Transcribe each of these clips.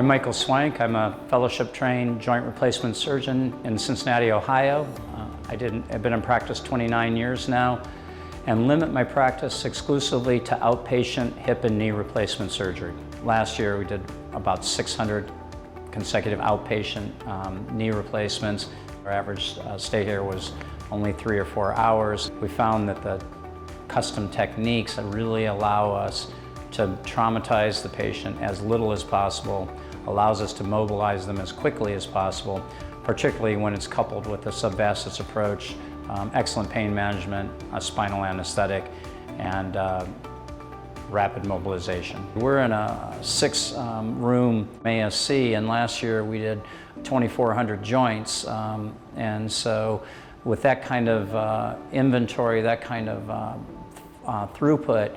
I'm Michael Swank. I'm a fellowship-trained joint replacement surgeon in Cincinnati, Ohio. I've been in practice 29 years now and limit my practice exclusively to outpatient hip and knee replacement surgery. Last year we did about 600 consecutive outpatient knee replacements. Our average stay here was only 3 or 4 hours. We found that the custom techniques that really allow us to traumatize the patient as little as possible, allows us to mobilize them as quickly as possible, particularly when it's coupled with a subvastus approach, excellent pain management, a spinal anesthetic, and rapid mobilization. We're in a 6-room ASC, and last year we did 2,400 joints, and so with that kind of inventory, that kind of throughput,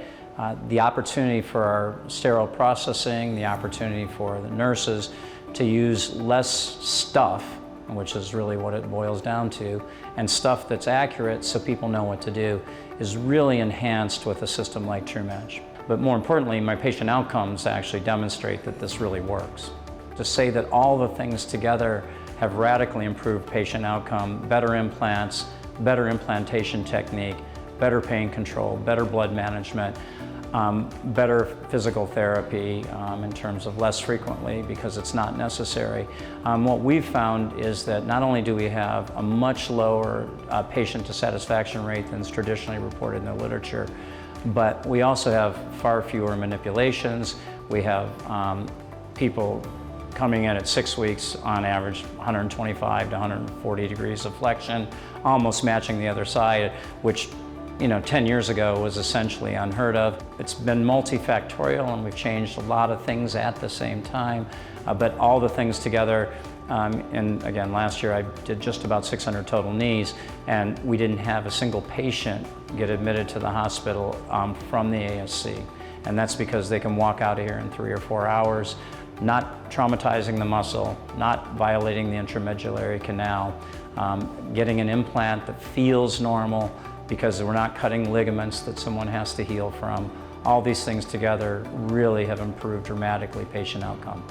the opportunity for our sterile processing, the opportunity for the nurses to use less stuff, which is really what it boils down to, and stuff that's accurate so people know what to do, is really enhanced with a system like TruMatch. But more importantly, my patient outcomes actually demonstrate that this really works. To say that all the things together have radically improved patient outcome, better implants, better implantation technique, better pain control, better blood management, better physical therapy in terms of less frequently because it's not necessary. What we've found is that not only do we have a much lower patient dissatisfaction rate than is traditionally reported in the literature, but we also have far fewer manipulations. We have people coming in at 6 weeks on average 125 to 140 degrees of flexion, almost matching the other side, which 10 years ago was essentially unheard of. It's been multifactorial and we've changed a lot of things at the same time, but all the things together, and again, last year I did just about 600 total knees, and we didn't have a single patient get admitted to the hospital from the ASC. And that's because they can walk out of here in 3 or 4 hours, not traumatizing the muscle, not violating the intramedullary canal, getting an implant that feels normal, because we're not cutting ligaments that someone has to heal from. All these things together really have improved dramatically patient outcome.